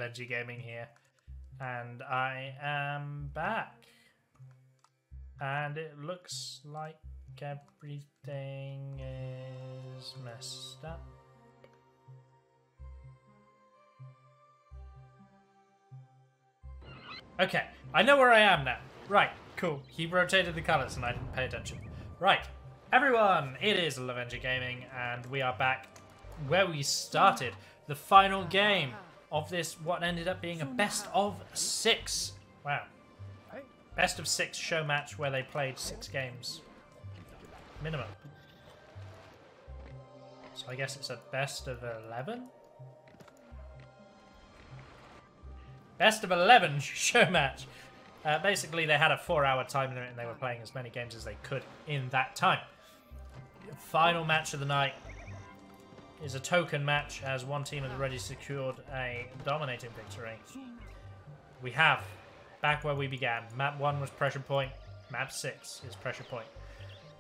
Lovenji Gaming here, and I am back. And it looks like everything is messed up. Okay, I know where I am now. Right, cool. He rotated the colours and I didn't pay attention. Right, everyone, it is Lovenji Gaming, and we are back where we started. The final game of this, what ended up being a best of 6. Wow. Best of 6 show match where they played 6 games. Minimum. So I guess it's a best of 11? Best of 11 show match. Basically, they had a 4-hour time limit and they were playing as many games as they could in that time. The final match of the night is a token match, as one team has already secured a dominating victory. We have, back where we began, map 1 was Pressure Point, map 6 is Pressure Point.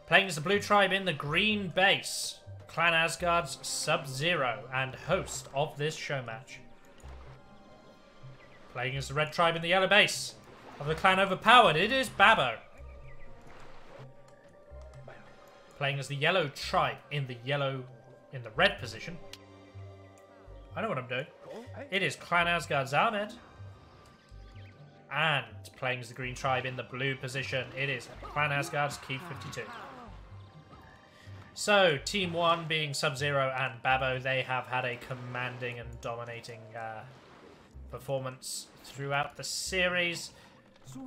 Playing as the blue tribe in the green base, Clan Asgard's Sub-Zero and host of this show match. Playing as the red tribe in the yellow base of the Clan Overpowered, it is Babo. Playing as the yellow tribe in the red position. I know what I'm doing. It is Clan Asgard's Ahmed. And playing as the green tribe in the blue position, it is Clan Asgard's Keith52. So, Team 1 being Sub-Zero and Babo, they have had a commanding and dominating performance throughout the series.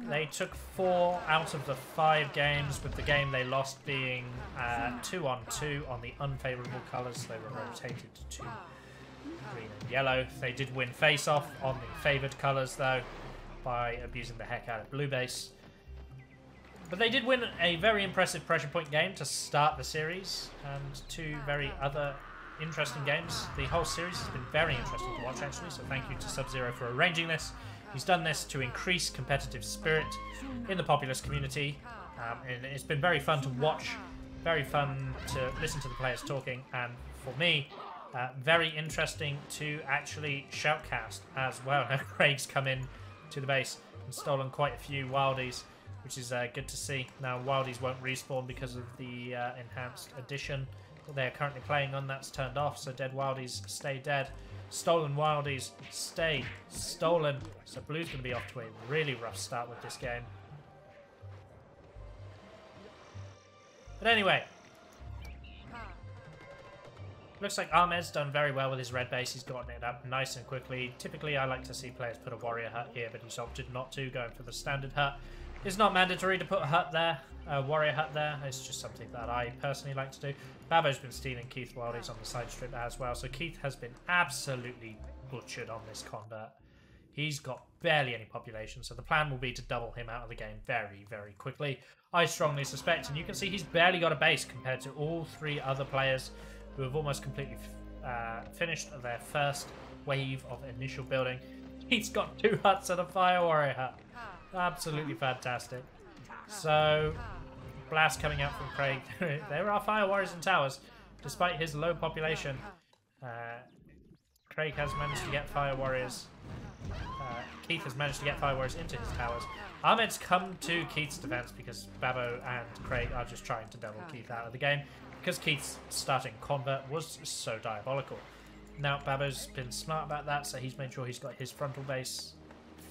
They took 4 out of the 5 games, with the game they lost being 2-on-2 on the unfavourable colours. They were rotated to green and yellow. They did win face-off on the favoured colours, though, by abusing the heck out of blue base. But they did win a very impressive pressure point game to start the series, and 2 very other interesting games. The whole series has been very interesting to watch, actually, so thank you to Sub-Zero for arranging this. He's done this to increase competitive spirit in the Populous community, and it's been very fun to watch, very fun to listen to the players talking, and for me, very interesting to actually shoutcast as well. Now Craig's come in to the base and stolen quite a few wildies, which is good to see. Now wildies won't respawn because of the enhanced edition that they are currently playing on. That's turned off, so dead wildies stay dead. Stolen wildies stay stolen. So blue's going to be off to a really rough start with this game. But anyway, looks like Ahmed's done very well with his red base. He's gotten it up nice and quickly. Typically, I like to see players put a warrior hut here, but he's opted not to, going for the standard hut. It's not mandatory to put a hut there, a warrior hut there. It's just something that I personally like to do. Babo's been stealing Keith wildies on the side strip as well, so Keith has been absolutely butchered on this convert. He's got barely any population, so the plan will be to double him out of the game very, very quickly. I strongly suspect, and you can see he's barely got a base compared to all 3 other players who have almost completely finished their first wave of initial building. He's got 2 huts and a fire warrior hut. Absolutely fantastic. So, blast coming out from Craig. There are fire warriors and towers, despite his low population. Craig has managed to get fire warriors. Keith has managed to get fire warriors into his towers. Ahmed's come to Keith's defense because Babo and Craig are just trying to double Keith out of the game, because Keith's starting convert was so diabolical. Now Babo's been smart about that, so he's made sure he's got his frontal base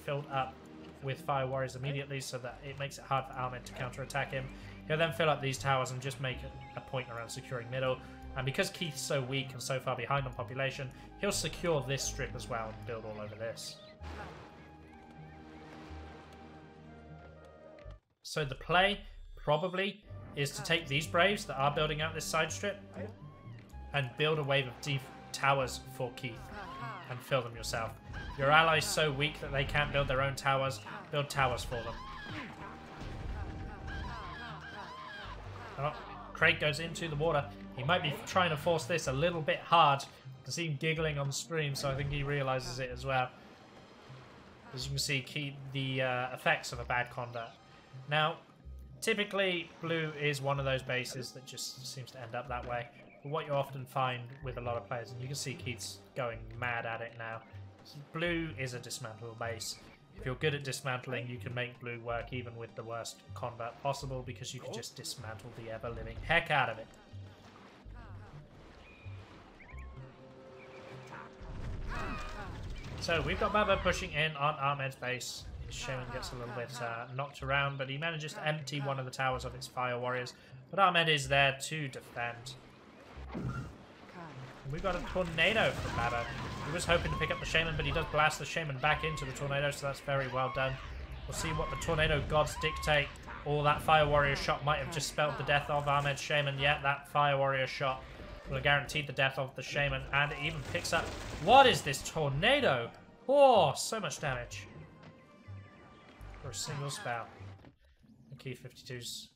filled up with fire warriors immediately, so that it makes it hard for Ahmed to counter-attack him. He'll then fill up these towers and just make a point around securing middle. And because Keith's so weak and so far behind on population, he'll secure this strip as well and build all over this. So the play probably is to take these Braves that are building out this side strip and build a wave of deep towers for Keith and fill them yourself. Your ally's so weak that they can't build their own towers, build towers for them. Oh, Craig goes into the water. He might be trying to force this a little bit hard. I can see him giggling on stream, so I think he realises it as well. As you can see, keep the effects of a bad convert. Now, typically, blue is one of those bases that just seems to end up that way. But what you often find with a lot of players, and you can see Keith's going mad at it now, Blue is a dismantle base. If you're good at dismantling, you can make blue work even with the worst combat possible because you can just dismantle the ever-living heck out of it. So we've got Babo pushing in on Ahmed's base. His Shaman gets a little bit knocked around, but he manages to empty one of the towers of its fire warriors. But Ahmed is there to defend. We've got a tornado from Babo. He was hoping to pick up the Shaman, but he does blast the Shaman back into the tornado, so that's very well done. We'll see what the tornado gods dictate. Or that fire warrior shot might have just spelled the death of Ahmed's Shaman. Yeah, that fire warrior shot will have guaranteed the death of the Shaman, and it even picks up. What is this tornado? Oh, so much damage for a single spell. And Keith52's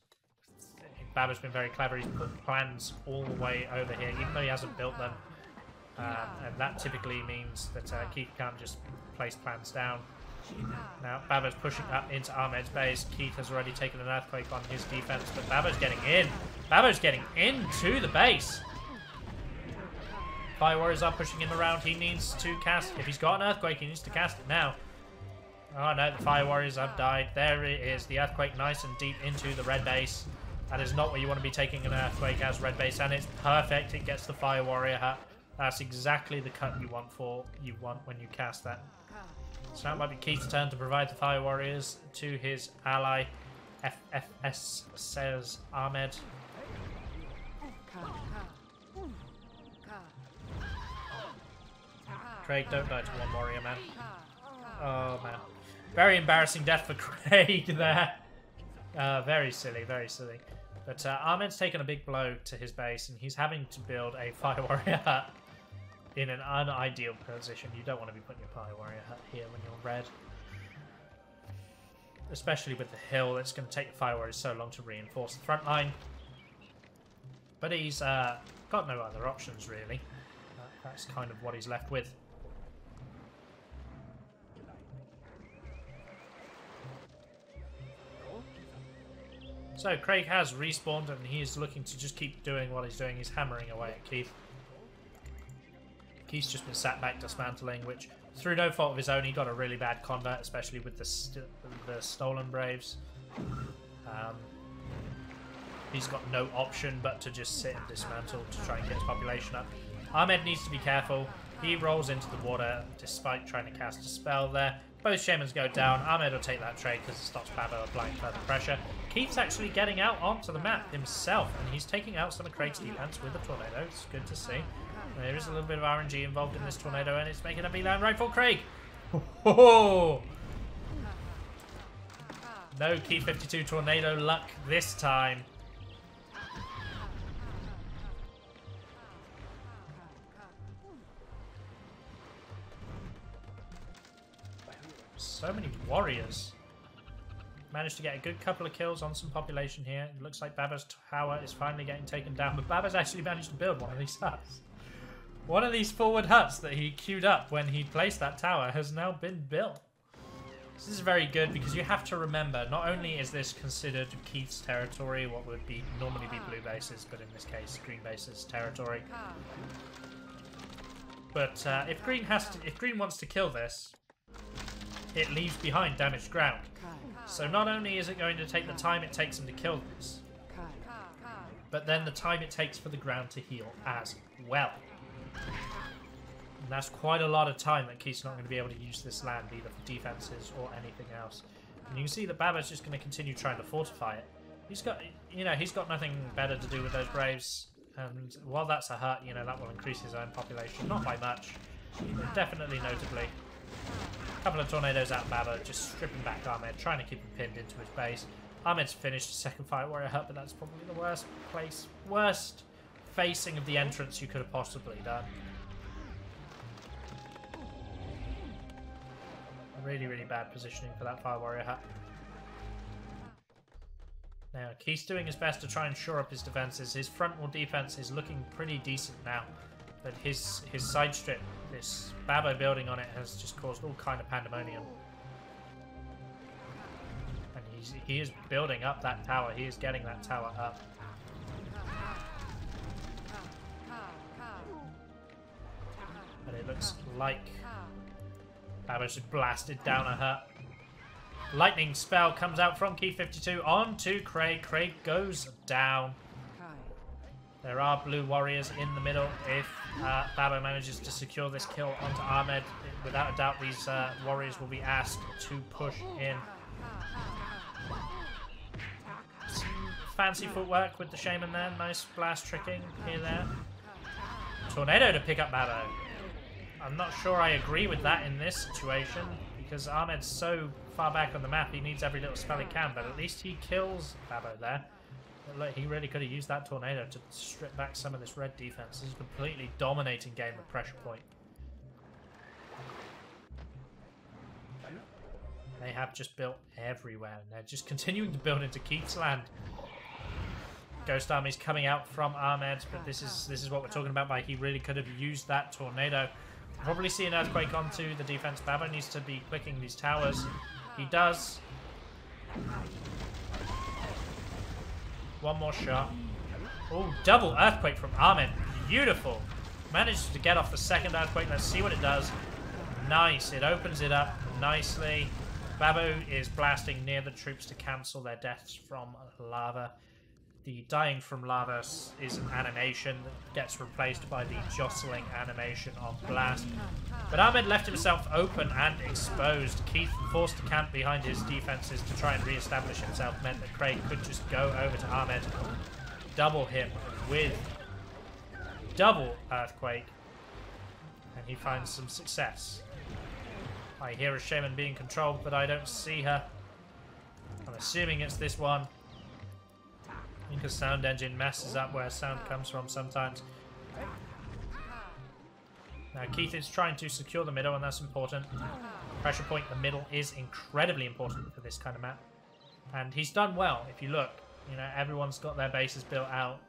Babo's been very clever. He's put plans all the way over here, even though he hasn't built them. And that typically means that Keith can't just place plans down. Now, Babo's pushing up into Ahmed's base. Keith has already taken an earthquake on his defense, but Babo's getting in. Babo's getting into the base. Fire Warriors are pushing him around. He needs to cast. If he's got an earthquake, he needs to cast it now. Oh no, the Fire Warriors have died. There it is. The earthquake nice and deep into the red base. That is not where you want to be taking an earthquake as red base, and it's perfect. It gets the Fire Warrior hut. That's exactly the cut you want when you cast that. So now it might be Keith's turn to provide the Fire Warriors to his ally. FFS says Ahmed. Craig, don't die to one warrior, man. Oh, man. Very embarrassing death for Craig there. Very silly, very silly. But Ahmed's taken a big blow to his base, and he's having to build a Fire Warrior hut in an unideal position. You don't want to be putting your Fire Warrior hut here when you're red. Especially with the hill, it's going to take the Fire Warriors so long to reinforce the front line. But he's got no other options, really. That's kind of what he's left with. So Craig has respawned and he's looking to just keep doing what he's doing. He's hammering away at Keith. Keith's just been sat back dismantling, which through no fault of his own, he got a really bad convert, especially with the Stolen Braves. He's got no option but to just sit and dismantle to try and get his population up. Ahmed needs to be careful. He rolls into the water despite trying to cast a spell there. Both Shamans go down. Ahmed will take that trade because it stops Babo applying further pressure. Keith's actually getting out onto the map himself, and he's taking out some of Craig's defense with the tornado. It's good to see. There is a little bit of RNG involved in this tornado, and it's making a beeline right for Craig. Oh! No Keith52 tornado luck this time. So many warriors. Managed to get a good couple of kills on some population here. It looks like Babo's tower is finally getting taken down, but Babo's actually managed to build one of these huts. One of these forward huts that he queued up when he placed that tower has now been built. This is very good because you have to remember, not only is this considered Keith's territory, what would be normally be blue bases, but in this case green bases territory. But if Green wants to kill this, it leaves behind damaged ground. So not only is it going to take the time it takes him to kill this, but then the time it takes for the ground to heal as well. And that's quite a lot of time that Keith's not going to be able to use this land either for defenses or anything else. And you can see that Babo's just going to continue trying to fortify it. He's got, he's got nothing better to do with those Braves. And while that's a hut, that will increase his own population. Not by much, but definitely notably. A couple of tornadoes out Babo, just stripping back Ahmed, trying to keep him pinned into his base. Ahmed's finished his second Fire Warrior hut, but that's probably the worst facing of the entrance you could have possibly done. Really, really bad positioning for that Fire Warrior hut. Now, Keith's doing his best to try and shore up his defenses. His front wall defense is looking pretty decent now, but his side strip, this Babo building on it, has just caused all kind of pandemonium. And he is building up that tower. He is getting that tower up. But it looks like Babo's just blasted down a hut. Lightning spell comes out from Keith52 onto Craig. Craig goes down. There are blue warriors in the middle. If Babo manages to secure this kill onto Ahmed, without a doubt these warriors will be asked to push in. Some fancy footwork with the Shaman there. Nice blast tricking here there. Tornado to pick up Babo. I'm not sure I agree with that in this situation, because Ahmed's so far back on the map, he needs every little spell he can, but at least he kills Babo there. But look, he really could have used that Tornado to strip back some of this red defense. This is a completely dominating game of pressure point. They have just built everywhere, and they're just continuing to build into Keith's land. Ghost Army's coming out from Ahmed, but this is what we're talking about by he really could have used that Tornado. Probably see an Earthquake onto the defense. Babo needs to be clicking these towers. He does. One more shot. Oh, double Earthquake from Ahmed. Beautiful. Managed to get off the second Earthquake. Let's see what it does. Nice. It opens it up nicely. Babo is blasting near the troops to cancel their deaths from lava. The dying from lava is an animation that gets replaced by the jostling animation on blast. But Ahmed left himself open and exposed. Keith, forced to camp behind his defenses to try and re-establish himself, meant that Craig could just go over to Ahmed, double him with double Earthquake, and he finds some success. I hear a Shaman being controlled, but I don't see her. I'm assuming it's this one. I think a sound engine messes up where sound comes from sometimes. Now Keith is trying to secure the middle, and that's important. Pressure point in the middle is incredibly important for this kind of map. And he's done well, if you look. You know, everyone's got their bases built out.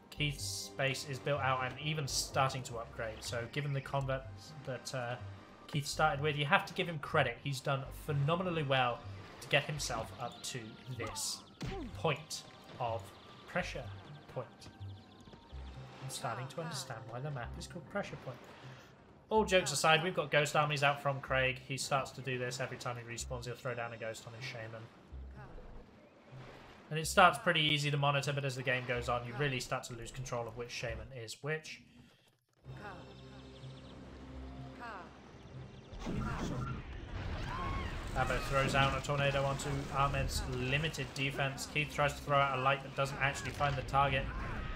Keith's base is built out and even starting to upgrade. So given the convert that Keith started with, you have to give him credit. He's done phenomenally well to get himself up to this point of pressure point. I'm starting to understand why the map is called Pressure Point. All jokes aside, we've got Ghost Armies out from Craig. He starts to do this every time he respawns. He'll throw down a Ghost on his Shaman. And it starts pretty easy to monitor, but as the game goes on, you really start to lose control of which Shaman is which. Babo throws out a Tornado onto Ahmed's limited defense. Keith tries to throw out a light that doesn't actually find the target.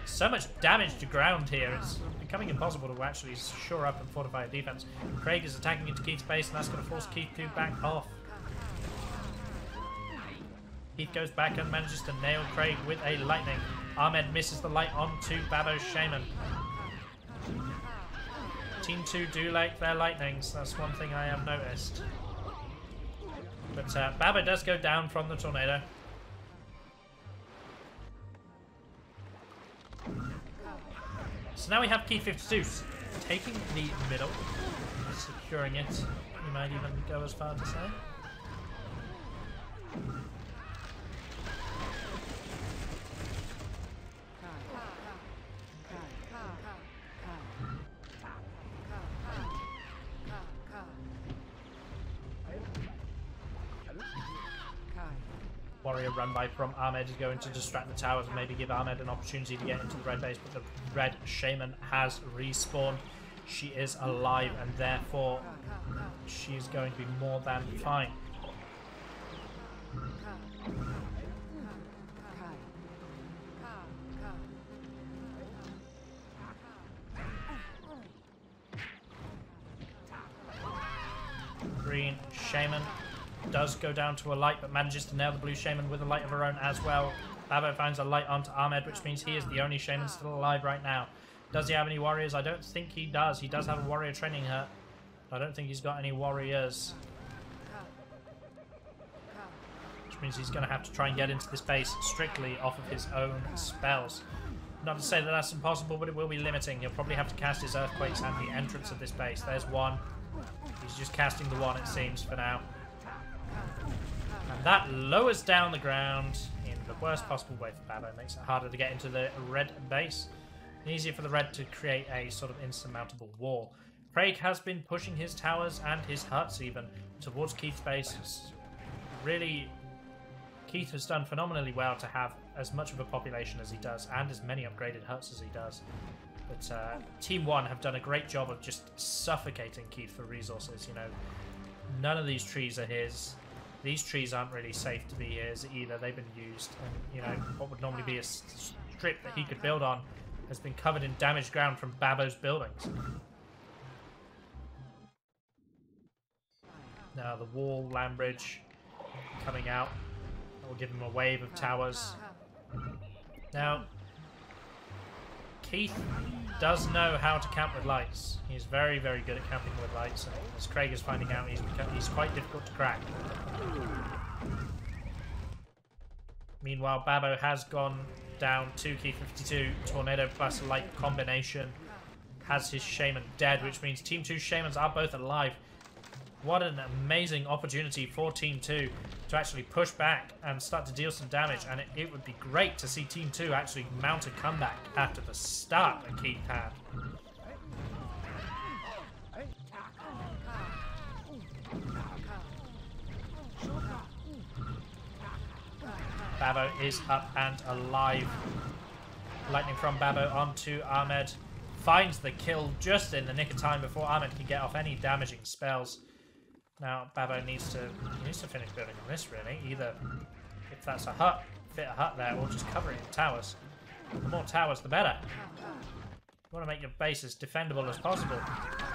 So much damage to ground here. It's becoming impossible to actually shore up and fortify a defense. Craig is attacking into Keith's base, and that's going to force Keith to back off. Keith goes back and manages to nail Craig with a lightning. Ahmed misses the light onto Babo's Shaman. Team 2 do like their lightnings. That's one thing I have noticed. But Babo does go down from the Tornado. So now we have Keith52 taking the middle, securing it. You might even go as far to say. Warrior run by from Ahmed is going to distract the towers and maybe give Ahmed an opportunity to get into the red base, but the red Shaman has respawned. She is alive, and therefore she is going to be more than fine. Green Shaman does go down to a light, but manages to nail the blue Shaman with a light of her own as well. Babo finds a light onto Ahmed, which means he is the only Shaman still alive right now. Does he have any warriors? I don't think he does. He does have a warrior training her. I don't think he's got any warriors. Which means he's going to have to try and get into this base strictly off of his own spells. Not to say that that's impossible, but it will be limiting. He'll probably have to cast his Earthquakes at the entrance of this base. There's one. He's just casting the one, it seems, for now. And that lowers down the ground in the worst possible way for Babo. Makes it harder to get into the red base. And easier for the red to create a sort of insurmountable wall. Craig has been pushing his towers and his huts even towards Keith's base. Really, Keith has done phenomenally well to have as much of a population as he does and as many upgraded huts as he does. But Team 1 have done a great job of just suffocating Keith for resources. You know, none of these trees are his. These trees aren't really safe to be his either. They've been used, and you know what would normally be a strip that he could build on has been covered in damaged ground from Babo's buildings. Now the wall, land bridge coming out. That will give him a wave of towers. Now, Keith does know how to camp with lights. He's very, very good at camping with lights, and as Craig is finding out, he's quite difficult to crack. Meanwhile, Babo has gone down to Keith52. Tornado plus light combination has his shaman dead, which means Team 2's shamans are both alive. What an amazing opportunity for Team 2 to actually push back and start to deal some damage, and it would be great to see Team 2 actually mount a comeback after the start that Keith had. Babo is up and alive. Lightning from Babo onto Ahmed. Finds the kill just in the nick of time before Ahmed can get off any damaging spells. Now Babo needs to finish building on this really. Either if that's a hut, fit a hut there, or just cover it in towers. The more towers the better. You want to make your base as defendable as possible.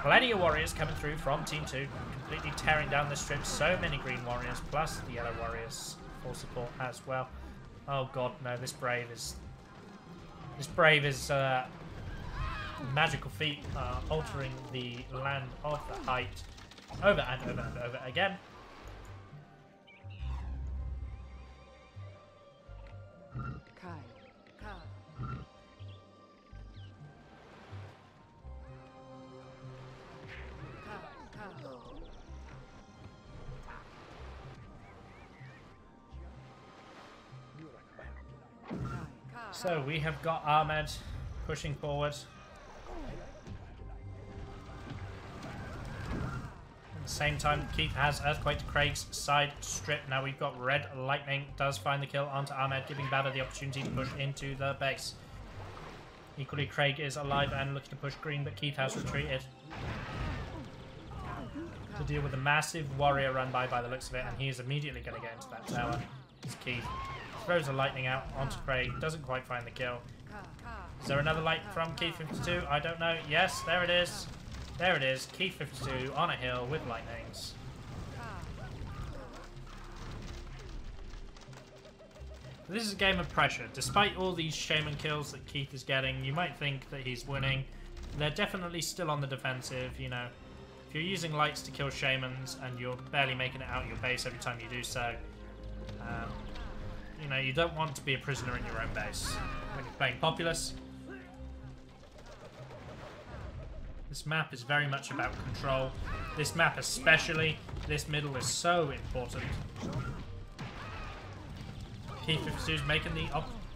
Plenty of warriors coming through from Team 2, completely tearing down the strip. So many green warriors, plus the yellow warriors for support as well. Oh god, no, this brave is magical feat, altering the land of the height over and over and over again. So we have got Ahmed pushing forward. At the same time, Keith has Earthquake to Craig's side strip. Now we've got Red Lightning. Does find the kill onto Ahmed, giving Babo the opportunity to push into the base. Equally, Craig is alive and looking to push green, but Keith has retreated to deal with a massive warrior run by the looks of it, and he is immediately going to get into that tower. It's Keith. Throws a lightning out onto Craig, doesn't quite find the kill. Is there another light from Keith52? I don't know. Yes, there it is. There it is. Keith52 on a hill with lightnings. This is a game of pressure. Despite all these shaman kills that Keith is getting, you might think that he's winning. They're definitely still on the defensive, you know. If you're using lights to kill shamans and you're barely making it out your base every time you do so, you know, you don't want to be a prisoner in your own base when you're playing Populous. This map is very much about control. This map especially, this middle is so important. Keith52 is making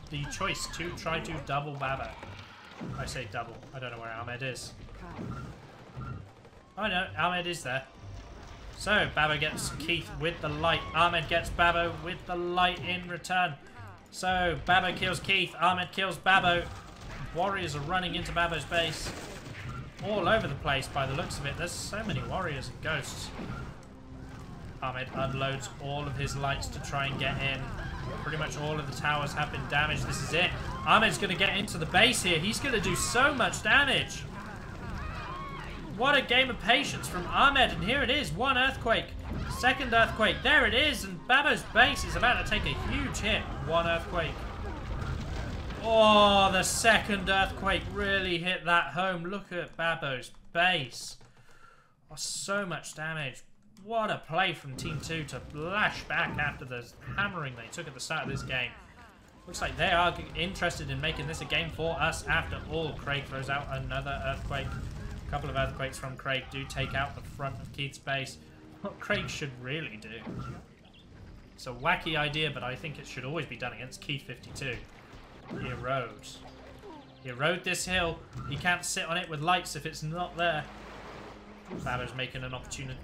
the choice to try to double Babo. I say double, I don't know where Ahmed is. Oh no, Ahmed is there. So, Babo gets Keith with the light. Ahmed gets Babo with the light in return. So, Babo kills Keith. Ahmed kills Babo. Warriors are running into Babo's base. All over the place by the looks of it. There's so many warriors and ghosts. Ahmed unloads all of his lights to try and get in. Pretty much all of the towers have been damaged. This is it. Ahmed's going to get into the base here. He's going to do so much damage. What a game of patience from Ahmed, and here it is, one earthquake, second earthquake, there it is, and Babo's base is about to take a huge hit. One earthquake. Oh, the second earthquake really hit that home. Look at Babo's base. Oh, so much damage. What a play from Team 2 to lash back after the hammering they took at the start of this game. Looks like they are interested in making this a game for us after all. Craig throws out another earthquake. A couple of earthquakes from Craig do take out the front of Keith's base. What Craig should really do. It's a wacky idea, but I think it should always be done against Keith52. He erodes. He erode this hill. He can't sit on it with lights if it's not there. Babo's making an opportunity.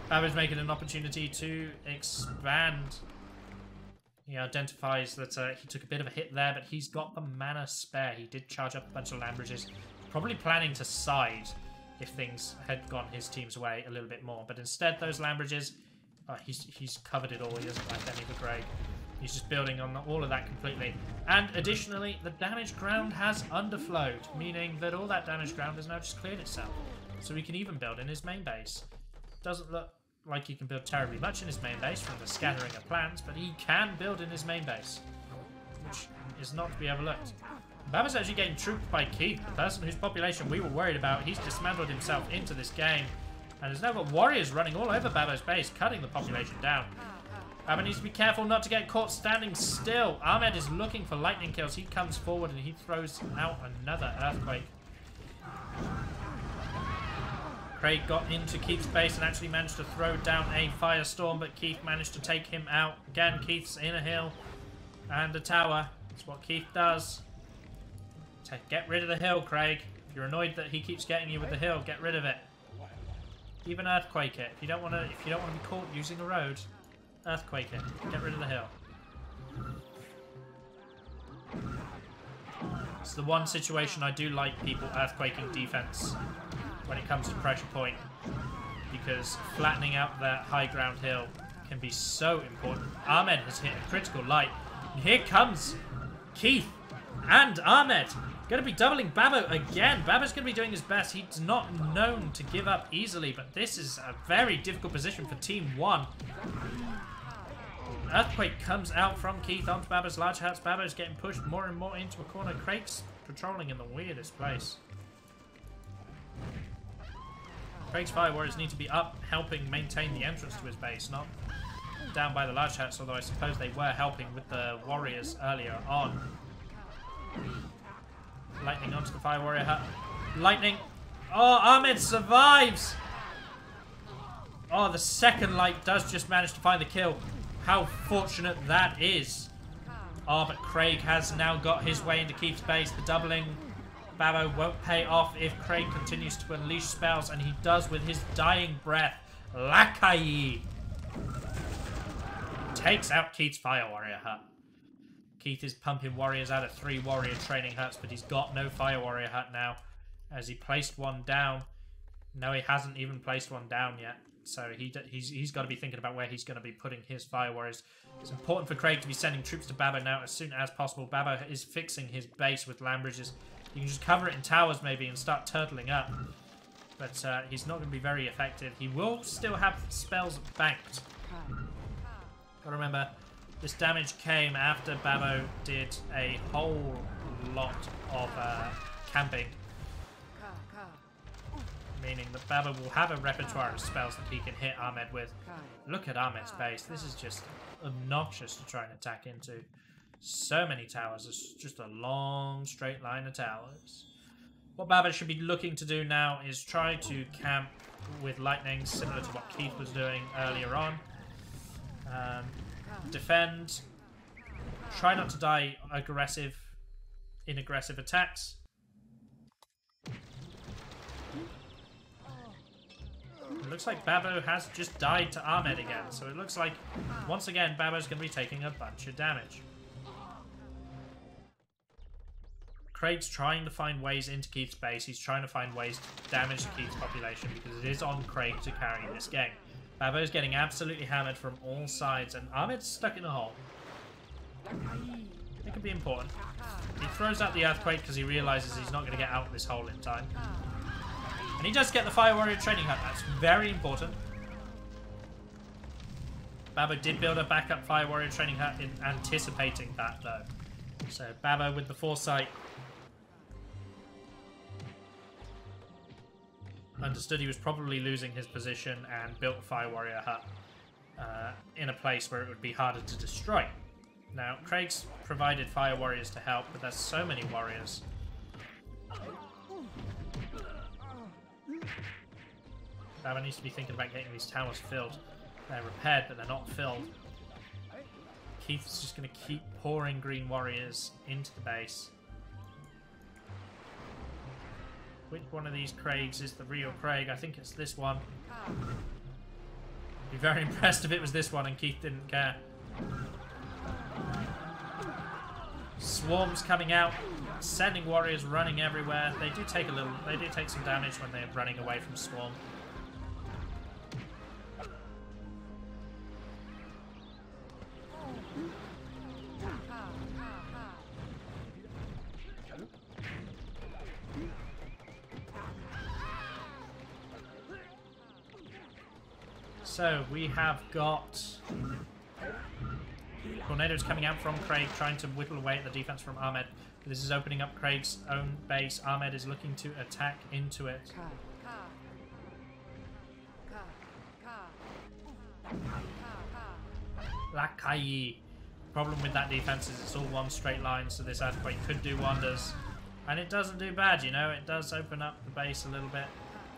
Babo's making an opportunity to expand. He identifies that he took a bit of a hit there, but he's got the mana spare. He did charge up a bunch of land bridges. Probably planning to side if things had gone his team's way a little bit more. But instead, those land bridges, he's covered it all. He doesn't like any for Craig. He's just building on all of that completely. And additionally, the damaged ground has underflowed, meaning that all that damaged ground has now just cleared itself. So he can even build in his main base. Doesn't look like he can build terribly much in his main base from the scattering of plans, but he can build in his main base, which is not to be overlooked. Babo's actually getting trooped by Keith, the person whose population we were worried about. He's dismantled himself into this game, and has now got warriors running all over Babo's base, cutting the population down. Babo needs to be careful not to get caught standing still. Ahmed is looking for lightning kills. He comes forward and he throws out another earthquake. Craig got into Keith's base and actually managed to throw down a firestorm, but Keith managed to take him out. Again, Keith's in a hill and a tower. That's what Keith does. Get rid of the hill, Craig. If you're annoyed that he keeps getting you with the hill, get rid of it. Even earthquake it. If you don't want to be caught using a road, earthquake it. Get rid of the hill. It's the one situation I do like people earthquaking defense when it comes to pressure point, because flattening out that high ground hill can be so important. Ahmed has hit a critical light. And here comes Keith and Ahmed. Going to be doubling Babo again. Babo's going to be doing his best. He's not known to give up easily, but this is a very difficult position for Team 1. Earthquake comes out from Keith onto Babo's large hats. Babo's getting pushed more and more into a corner. Craig's patrolling in the weirdest place. Craig's Fire Warriors need to be up, helping maintain the entrance to his base, not down by the large hats, although I suppose they were helping with the warriors earlier on. Lightning onto the Fire Warrior hut. Lightning! Oh, Ahmed survives! Oh, the second light does just manage to find the kill. How fortunate that is. Oh, but Craig has now got his way into Keith's base. The doubling Babo won't pay off if Craig continues to unleash spells, and he does with his dying breath. Lakai takes out Keith's Fire Warrior hut. Keith is pumping warriors out of 3 warrior training huts, but he's got no Fire Warrior hut now, as he placed one down. No, he hasn't even placed one down yet, so he's got to be thinking about where he's going to be putting his Fire Warriors. It's important for Craig to be sending troops to Babo now as soon as possible. Babo is fixing his base with land bridges. You can just cover it in towers maybe and start turtling up, but he's not going to be very effective. He will still have spells banked. Gotta remember, this damage came after Babo did a whole lot of camping, meaning that Babo will have a repertoire of spells that he can hit Ahmed with. Look at Ahmed's base. This is just obnoxious to try and attack into. So many towers. It's just a long straight line of towers. What Babo should be looking to do now is try to camp with lightning, similar to what Keith was doing earlier on. Defend. Try not to die in aggressive attacks. It looks like Babo has just died to Ahmed again, so it looks like once again Babo's going to be taking a bunch of damage. Craig's trying to find ways into Keith's base. He's trying to find ways to damage Keith's population because it is on Craig to carry this game. Babo's getting absolutely hammered from all sides, and Ahmed's stuck in a hole. It could be important. He throws out the earthquake because he realizes he's not going to get out of this hole in time. And he does get the Fire Warrior training hut. That's very important. Babo did build a backup Fire Warrior training hut in anticipating that, though. So Babo with the foresight understood he was probably losing his position and built a Fire Warrior hut in a place where it would be harder to destroy. Now, Craig's provided Fire Warriors to help, but there's so many warriors. Babo needs to be thinking about getting these towers filled. They're repaired, but they're not filled. Keith's just going to keep pouring green warriors into the base. Which one of these Craigs is the real Craig? I think it's this one. Be very impressed if it was this one and Keith didn't care. Swarms coming out, sending warriors running everywhere. They do take some damage when they're running away from Swarm. So we have got tornadoes coming out from Craig, trying to whittle away at the defense from Ahmed. This is opening up Craig's own base. Ahmed is looking to attack into it. Lakai. Problem with that defense is it's all one straight line, so this earthquake could do wonders. And it doesn't do bad, you know, it does open up the base a little bit.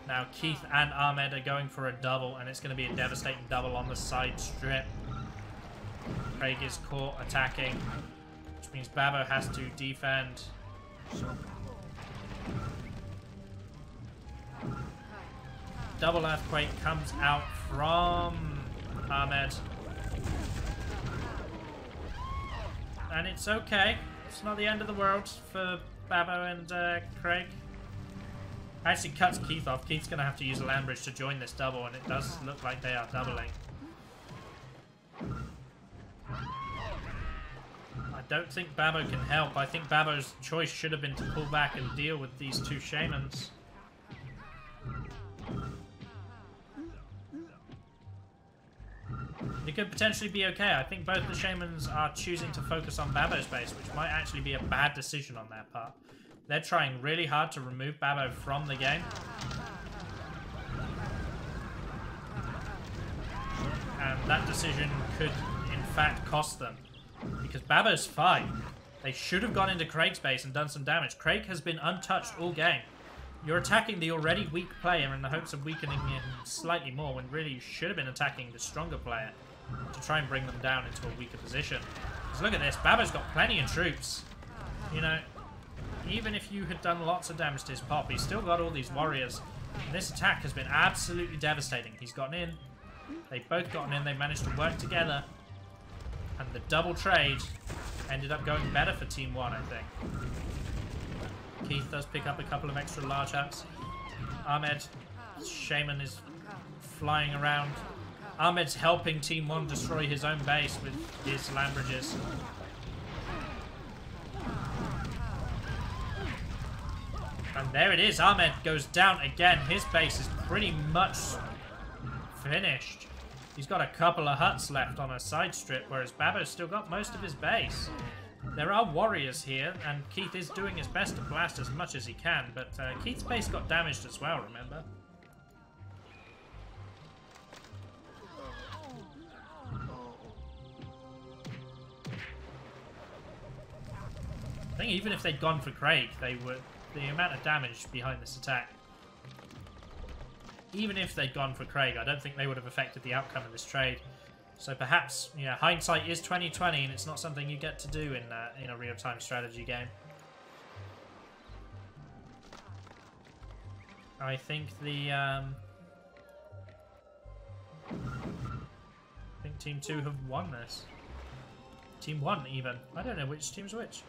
Now Keith and Ahmed are going for a double, and it's going to be a devastating double on the side strip. Craig is caught attacking, which means Babo has to defend. Double earthquake comes out from Ahmed. And it's okay. It's not the end of the world for Babo and Craig. Actually cuts Keith off. Keith's going to have to use a land bridge to join this double, and it does look like they are doubling. I don't think Babo can help. I think Babo's choice should have been to pull back and deal with these two shamans. It could potentially be okay. I think both the shamans are choosing to focus on Babo's base, which might actually be a bad decision on their part. They're trying really hard to remove Babo from the game. And that decision could, in fact, cost them. Because Babo's fine. They should have gone into Craig's base and done some damage. Craig has been untouched all game. You're attacking the already weak player in the hopes of weakening him slightly more, when really you should have been attacking the stronger player to try and bring them down into a weaker position. Because look at this. Babo's got plenty of troops. You know, even if you had done lots of damage to his pop, he's still got all these warriors. And this attack has been absolutely devastating. He's gotten in. They've both gotten in. They managed to work together. And the double trade ended up going better for Team 1, I think. Keith does pick up a couple of extra large huts. Ahmed, Shaman, is flying around. Ahmed's helping Team 1 destroy his own base with his land bridges. And there it is. Ahmed goes down again. His base is pretty much finished. He's got a couple of huts left on a side strip, whereas Babo's still got most of his base. There are warriors here, and Keith is doing his best to blast as much as he can, but Keith's base got damaged as well, remember? I think even if they'd gone for Craig, they would... The amount of damage behind this attack, even if they'd gone for Craig, I don't think they would have affected the outcome of this trade. So perhaps, yeah, hindsight is 20/20, and it's not something you get to do in a real-time strategy game. I think I think Team 2 have won this. Team 1 even. I don't know which team's which.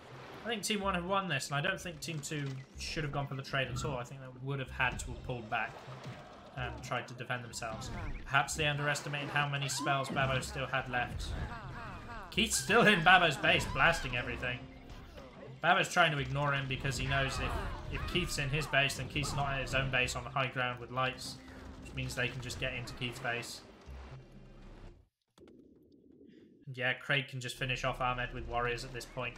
I think Team 1 have won this, and I don't think Team 2 should have gone for the trade at all. I think they would have had to have pulled back and tried to defend themselves. Perhaps they underestimated how many spells Babo still had left. Keith's still in Babo's base, blasting everything. Babo's trying to ignore him because he knows if Keith's in his base, then Keith's not at his own base on the high ground with lights, which means they can just get into Keith's base. And yeah, Craig can just finish off Ahmed with warriors at this point.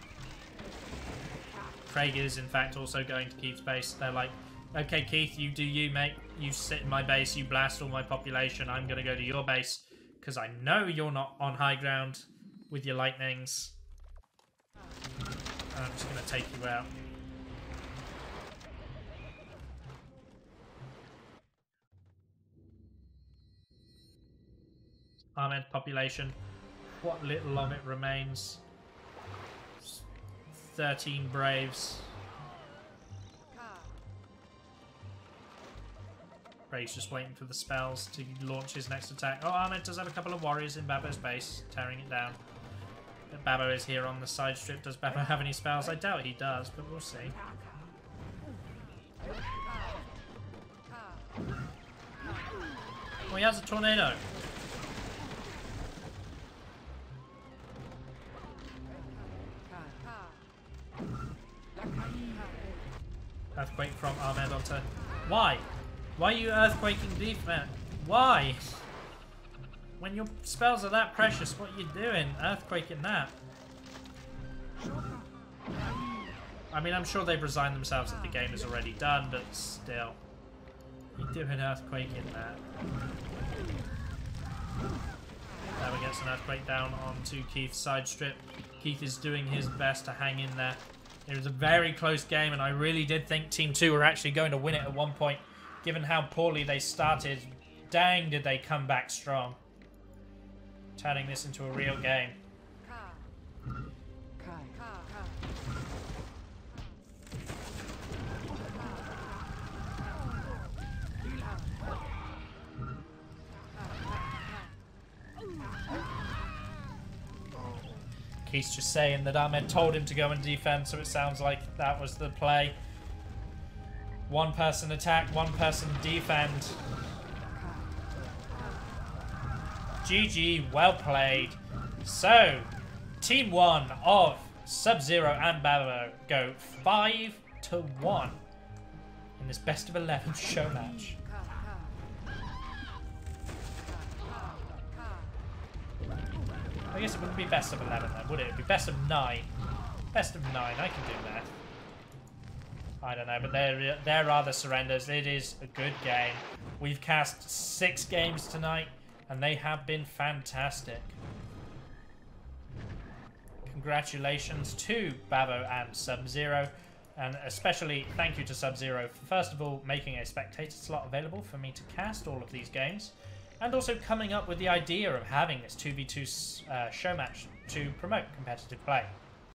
Craig is, in fact, also going to Keith's base. They're like, okay, Keith, you do you, mate. You sit in my base, you blast all my population. I'm going to go to your base, because I know you're not on high ground with your lightnings. I'm just going to take you out. Ahmed population. What little of it remains. 13 Braves. Gray's just waiting for the spells to launch his next attack. Oh, Ahmed does have a couple of warriors in Babo's base, tearing it down. But Babo is here on the side strip. Does Babo have any spells? I doubt he does, but we'll see. Oh, he has a tornado. Earthquake from Ahmed onto... Why? Why are you earthquaking defense? Why? When your spells are that precious, what are you doing? Earthquaking that. I mean, I'm sure they've resigned themselves that the game is already done, but still. You're doing earthquaking that. Babo gets an earthquake down onto Keith's side strip. Keith is doing his best to hang in there. It was a very close game, and I really did think Team 2 were actually going to win it at one point. Given how poorly they started, dang did they come back strong. Turning this into a real game. Keith's just saying that Ahmed told him to go and defend, so it sounds like that was the play. One person attack, one person defend. GG, well played. So, Team 1 of Sub-Zero and Babo go 5-1 in this best of 11 show match. I guess it wouldn't be best of 11 then, would it? It'd be best of 9. Best of 9, I can do that. I don't know, but there are the surrenders. It is a good game. We've cast 6 games tonight, and they have been fantastic. Congratulations to Babo and Sub-Zero, and especially thank you to Sub-Zero for, first of all, making a spectator slot available for me to cast all of these games, and also coming up with the idea of having this 2v2 show match to promote competitive play.